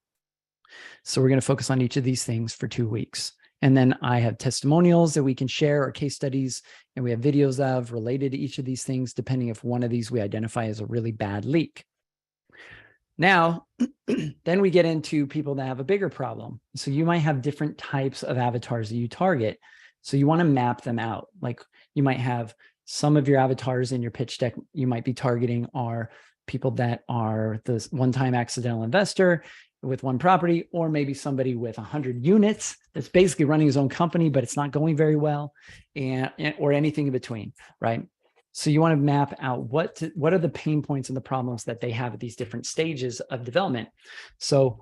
So we're going to focus on each of these things for 2 weeks. And then I have testimonials that we can share or case studies, and we have videos of related to each of these things, depending if one of these we identify as a really bad leak. Now, then we get into people that have a bigger problem. So you might have different types of avatars that you target. So you want to map them out. Like, you might have some of your avatars in your pitch deck you might be targeting are people that are the one-time accidental investor with one property, or maybe somebody with 100 units that's basically running his own company, but it's not going very well, or anything in between, right? So you want to map out what are the pain points and the problems that they have at these different stages of development. So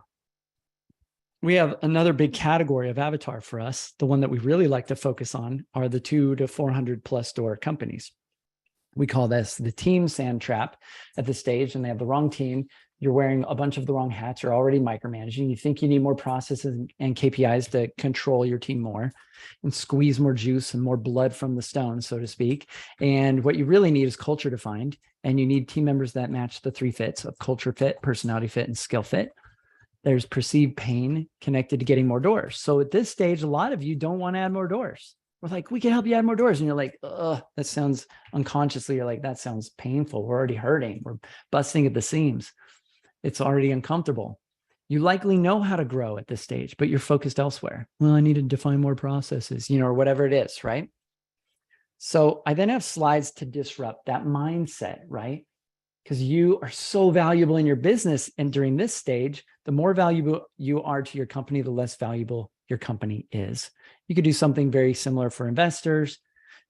we have another big category of avatar for us. The one that we really like to focus on are the 200 to 400 plus door companies. We call this the team sand trap at this stage, and they have the wrong team. You're wearing a bunch of the wrong hats. You're already micromanaging. You think you need more processes and KPIs to control your team more and squeeze more juice and more blood from the stone, so to speak. And what you really need is culture defined, and you need team members that match the 3 fits of culture fit, personality fit, and skill fit. There's perceived pain connected to getting more doors. So at this stage, a lot of you don't want to add more doors. We're like, we can help you add more doors. And you're like, that sounds unconsciously, you're like, that sounds painful. We're already hurting. We're busting at the seams. It's already uncomfortable. You likely know how to grow at this stage, but you're focused elsewhere. Well, I need to define more processes, or whatever it is, right? So I then have slides to disrupt that mindset, right? Because you are so valuable in your business. And during this stage, the more valuable you are to your company, the less valuable your company is. You could do something very similar for investors.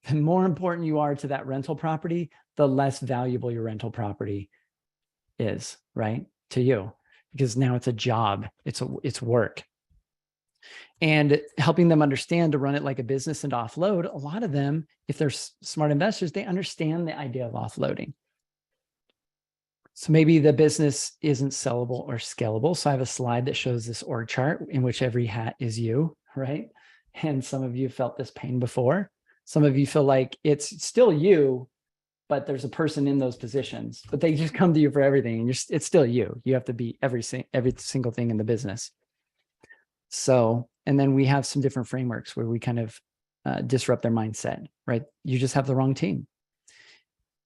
The more important you are to that rental property, the less valuable your rental property is, right? To you, because now it's a job, it's work. And helping them understand to run it like a business and offload, a lot of them, if they're smart investors, they understand the idea of offloading. So maybe the business isn't sellable or scalable. So I have a slide that shows this org chart in which every hat is you, right? And some of you felt this pain before. Some of you feel like it's still you, but there's a person in those positions, but they just come to you for everything. And it's still you. You have to be every single thing in the business. So, and then we have some different frameworks where we kind of disrupt their mindset, right? You just have the wrong team.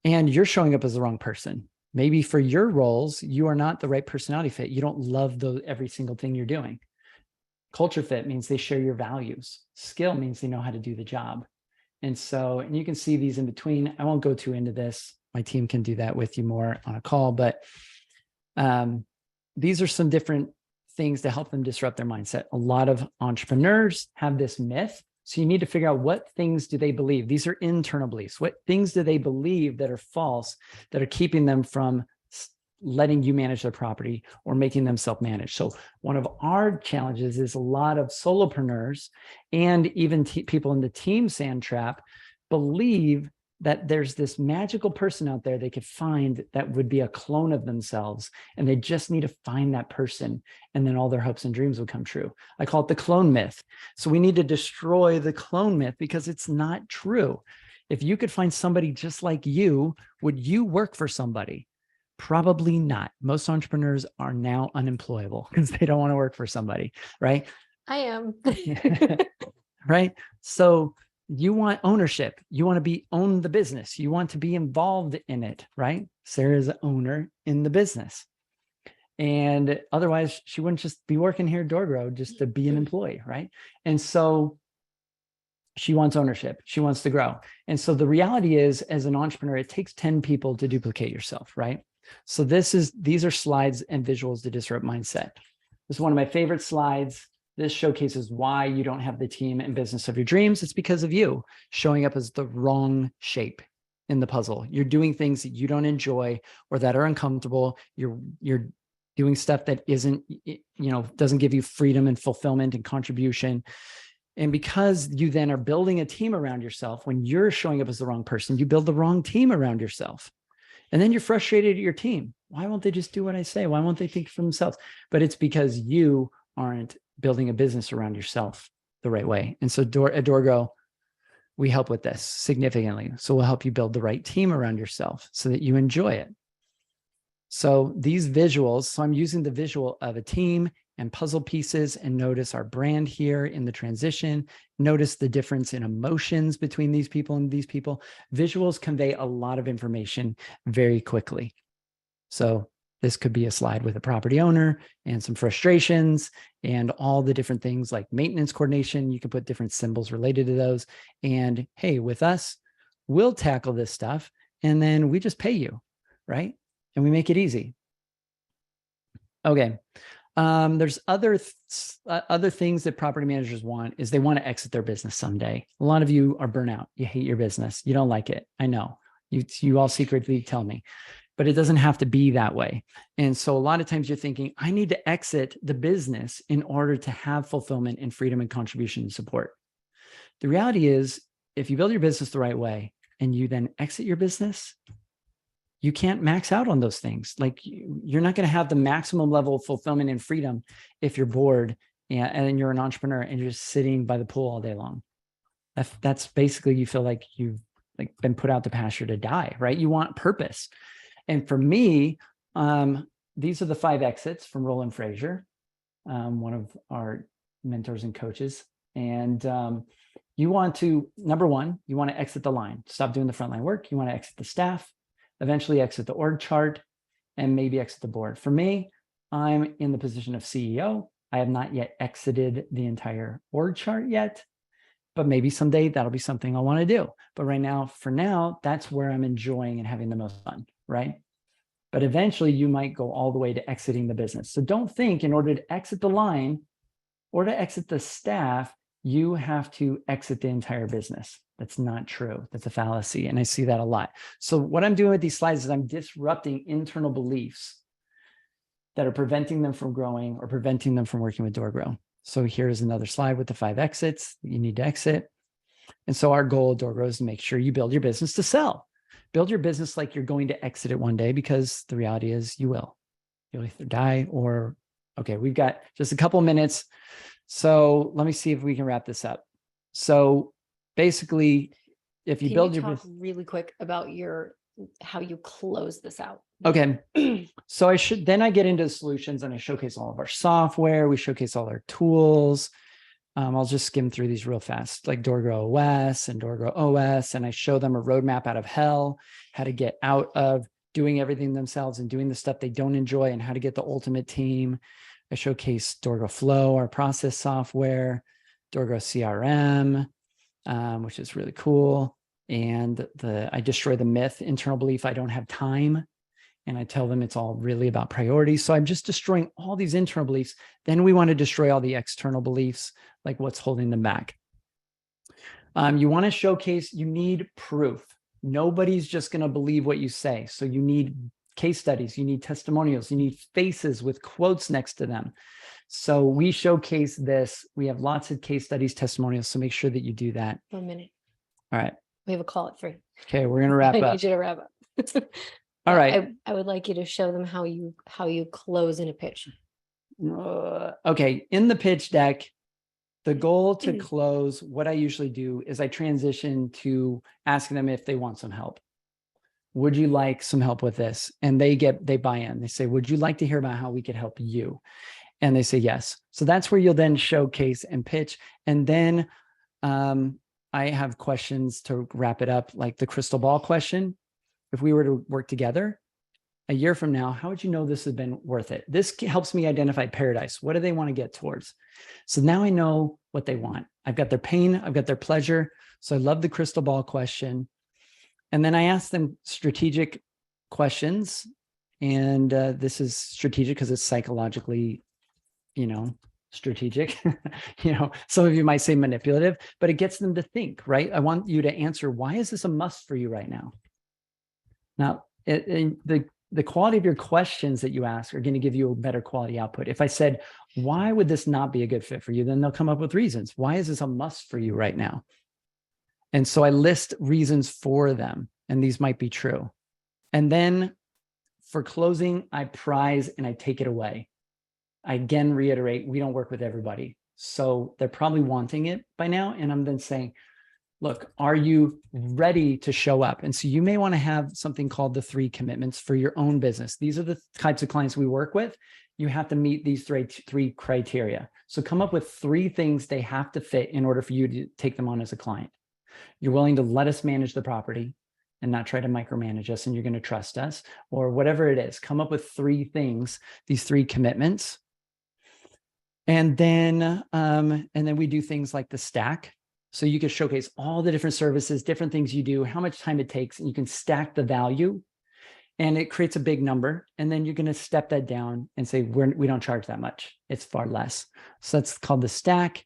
And you're showing up as the wrong person. Maybe for your roles, you are not the right personality fit. You don't love every single thing you're doing. Culture fit means they share your values. Skill means they know how to do the job. And you can see these in between. I won't go too into this. My team can do that with you more on a call, but these are some different things to help them disrupt their mindset. A lot of entrepreneurs have this myth. So you need to figure out what things do they believe. These are internal beliefs. What things do they believe that are false, that are keeping them from letting you manage their property or making them self-managed. So one of our challenges is a lot of solopreneurs and even people in the team sand trap believe that there's this magical person out there they could find that would be a clone of themselves, and they just need to find that person, and then all their hopes and dreams would come true. I call it the clone myth. So we need to destroy the clone myth because it's not true. If you could find somebody just like you, would you work for somebody? Probably not. Most entrepreneurs are now unemployable because they don't want to work for somebody, right? I am. Right? So you want ownership. You want to own the business. You want to be involved in it, right? Sarah's an owner in the business. And otherwise, she wouldn't just be working here at DoorGrow just to be an employee, right? And so she wants ownership. She wants to grow. And so the reality is, as an entrepreneur, it takes 10 people to duplicate yourself, right? So these are slides and visuals to disrupt mindset. This is one of my favorite slides. This showcases why you don't have the team and business of your dreams. It's because of you showing up as the wrong shape in the puzzle. You're doing things that you don't enjoy or that are uncomfortable. You're doing stuff that doesn't give you freedom and fulfillment and contribution. And because you then are building a team around yourself, when you're showing up as the wrong person, you build the wrong team around yourself. And then you're frustrated at your team. Why won't they just do what I say? Why won't they think for themselves? But it's because you aren't building a business around yourself the right way. And so at DoorGrow, we help with this significantly. So we'll help you build the right team around yourself so that you enjoy it. So these visuals, so I'm using the visual of a team and puzzle pieces, and notice our brand here in the transition. Notice the difference in emotions between these people and these people. Visuals convey a lot of information very quickly. So this could be a slide with a property owner and some frustrations and all the different things like maintenance coordination. You can put different symbols related to those. And hey, with us, we'll tackle this stuff and then we just pay you, right? And we make it easy. Okay. There's other things that property managers want is they want to exit their business someday. A lot of you are burnout. You hate your business. You don't like it. I know. You all secretly tell me, but it doesn't have to be that way. And so a lot of times you're thinking, I need to exit the business in order to have fulfillment and freedom and contribution and support. The reality is, if you build your business the right way and you then exit your business, you can't max out on those things. Like you're not going to have the maximum level of fulfillment and freedom if you're bored and you're an entrepreneur and you're just sitting by the pool all day long. That's basically, you feel like you've been put out to pasture to die, right? You want purpose. And for me, these are the 5 exits from Roland Frazier, one of our mentors and coaches. And you want to, number 1, you want to exit the line, stop doing the frontline work. You want to exit the staff, eventually exit the org chart, and maybe exit the board. For me, I'm in the position of CEO. I have not yet exited the entire org chart yet, but maybe someday that'll be something I want to do. But right now, for now, that's where I'm enjoying and having the most fun, right? But eventually you might go all the way to exiting the business. So don't think in order to exit the line or to exit the staff, you have to exit the entire business. That's not true. That's a fallacy. And I see that a lot. So what I'm doing with these slides is I'm disrupting internal beliefs that are preventing them from growing or preventing them from working with DoorGrow. So here's another slide with the 5 exits that you need to exit. And so our goal at DoorGrow is to make sure you build your business to sell. Build your business like you're going to exit it one day, because the reality is you will. You'll either die or, okay, we've got just a couple of minutes. So let me see if we can wrap this up. So basically, if you build your business really quick about how you close this out. Okay. So I get into the solutions and I showcase all of our software. We showcase all our tools. I'll just skim through these real fast, like DoorGrow OS and DoorGrow OS. And I show them a roadmap out of hell, how to get out of doing everything themselves and doing the stuff they don't enjoy, and how to get the ultimate team. I showcase DoorGrow Flow, our process software, DoorGrow CRM, which is really cool. And I destroy the myth, internal belief, I don't have time. And I tell them it's all really about priorities. So I'm just destroying all these internal beliefs. Then we want to destroy all the external beliefs, like what's holding them back. You want to showcase, you need proof. Nobody's just going to believe what you say. So you need case studies, you need testimonials, you need faces with quotes next to them. So we showcase this. We have lots of case studies, testimonials. So make sure that you do that. 1 minute. All right. We have a call at 3. Okay. We're going to wrap I up. need you to wrap up. All Yeah, right. I would like you to show them how you close in a pitch. Okay. In the pitch deck, the goal to close, what I usually do is I transition to asking them if they want some help. Would you like some help with this? And they buy in. They say, would you like to hear about how we could help you? And they say yes. So that's where you'll then showcase and pitch. And then I have questions to wrap it up, like the crystal ball question. If we were to work together a year from now, how would you know this has been worth it? This helps me identify paradise. What do they want to get towards? So now I know what they want. I've got their pain, I've got their pleasure. So I love the crystal ball question. And then I ask them strategic questions. And this is strategic because it's psychologically, strategic. Some of you might say manipulative, but it gets them to think, right? I want you to answer, why is this a must for you right now? Now, the quality of your questions that you ask are going to give you a better quality output. If I said, why would this not be a good fit for you? Then they'll come up with reasons. Why is this a must for you right now? And so I list reasons for them, and these might be true. And then for closing, I prize and I take it away. I again reiterate, we don't work with everybody. So they're probably wanting it by now. And I'm then saying, look, are you ready to show up? And so you may want to have something called the 3 commitments for your own business. These are the types of clients we work with. You have to meet these three criteria. So come up with 3 things they have to fit in order for you to take them on as a client. You're willing to let us manage the property and not try to micromanage us, and you're going to trust us, or whatever it is. Come up with 3 things, these 3 commitments. And then we do things like the stack. So you can showcase all the different services, different things you do, how much time it takes, and you can stack the value, and it creates a big number. And then you're going to step that down and say, we don't charge that much. It's far less. So that's called the stack.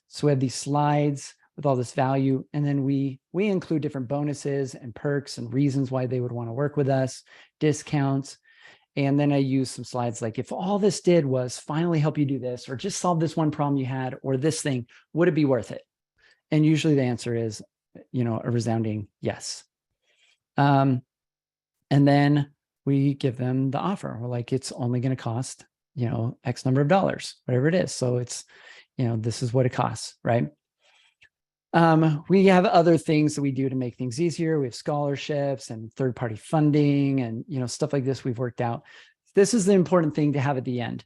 So we have these slides with all this value. And then we include different bonuses and perks and reasons why they would want to work with us, discounts. And then I use some slides like, if all this did was finally help you do this, or just solve this one problem you had, or this thing, would it be worth it? And usually the answer is, a resounding yes. And then we give them the offer. We're like, it's only going to cost, X number of dollars, whatever it is. So it's, this is what it costs, right? We have other things that we do to make things easier. We have scholarships and third-party funding and, stuff like this we've worked out. This is the important thing to have at the end.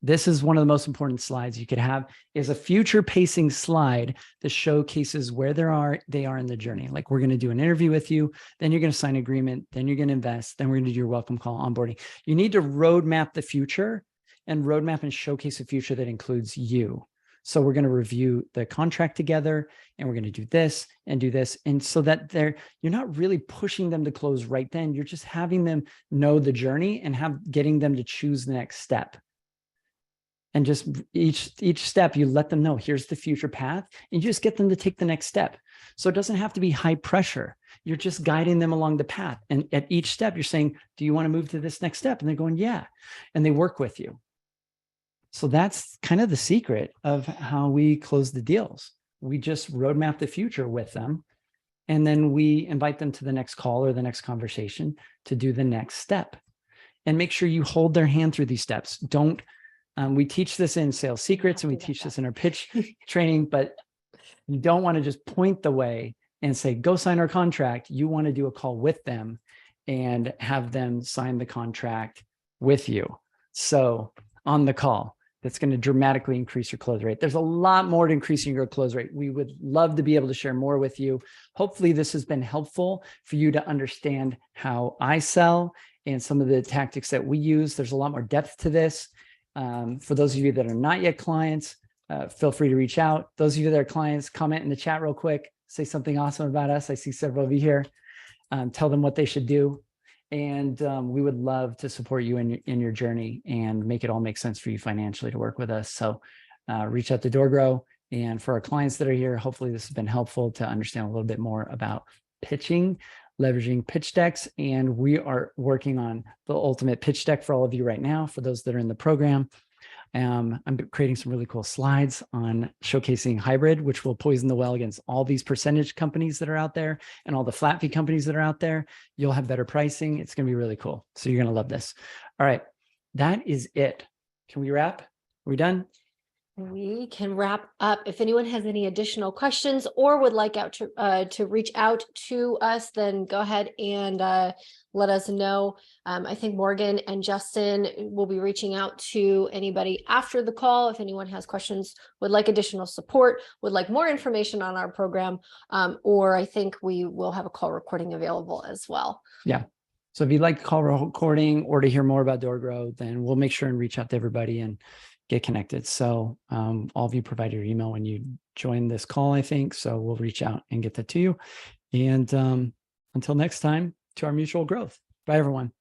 This is one of the most important slides you could have, is a future pacing slide that showcases where they are in the journey. Like, we're going to do an interview with you, then you're going to sign an agreement, then you're going to invest, then we're going to do your welcome call onboarding. You need to roadmap the future and showcase a future that includes you. So we're going to review the contract together, and we're going to do this. And so that you're not really pushing them to close right then. You're just having them know the journey and getting them to choose the next step. And just each step, you let them know, here's the future path, and you just get them to take the next step. So it doesn't have to be high pressure. You're just guiding them along the path. And at each step, you're saying, do you want to move to this next step? And they're going, yeah. And they work with you. So that's kind of the secret of how we close the deals. We just roadmap the future with them. And then we invite them to the next call or the next conversation to do the next step. And make sure you hold their hand through these steps. We teach this in Sales Secrets, and we teach this in our pitch training, but you don't want to just point the way and say, go sign our contract. You want to do a call with them and have them sign the contract with you. So on the call, that's going to dramatically increase your close rate. There's a lot more to increasing your close rate. We would love to be able to share more with you. Hopefully this has been helpful for you to understand how I sell and some of the tactics that we use. There's a lot more depth to this. For those of you that are not yet clients, feel free to reach out. Those of you that are clients, comment in the chat real quick, say something awesome about us. I see several of you here. Tell them what they should do. And we would love to support you in your journey and make it all make sense for you financially to work with us. So reach out to DoorGrow. And for our clients that are here, hopefully this has been helpful to understand a little bit more about pitching leveraging pitch decks. And we are working on the ultimate pitch deck for all of you right now, for those that are in the program. I'm creating some really cool slides on showcasing hybrid, which will poison the well against all these percentage companies that are out there and all the flat fee companies that are out there. You'll have better pricing. It's going to be really cool. So you're going to love this. All right. That is it. Can we wrap? Are we done? We can wrap up. If anyone has any additional questions or would like to reach out to us, then go ahead and let us know. I think Morgan and Justin will be reaching out to anybody after the call. If anyone has questions, would like additional support, would like more information on our program, or I think we will have a call recording available as well. Yeah. So if you'd like to call recording or to hear more about DoorGrow, then we'll make sure and reach out to everybody and get connected. So all of you provide your email when you join this call, I think. So we'll reach out and get that to you. And until next time, to our mutual growth. Bye, everyone.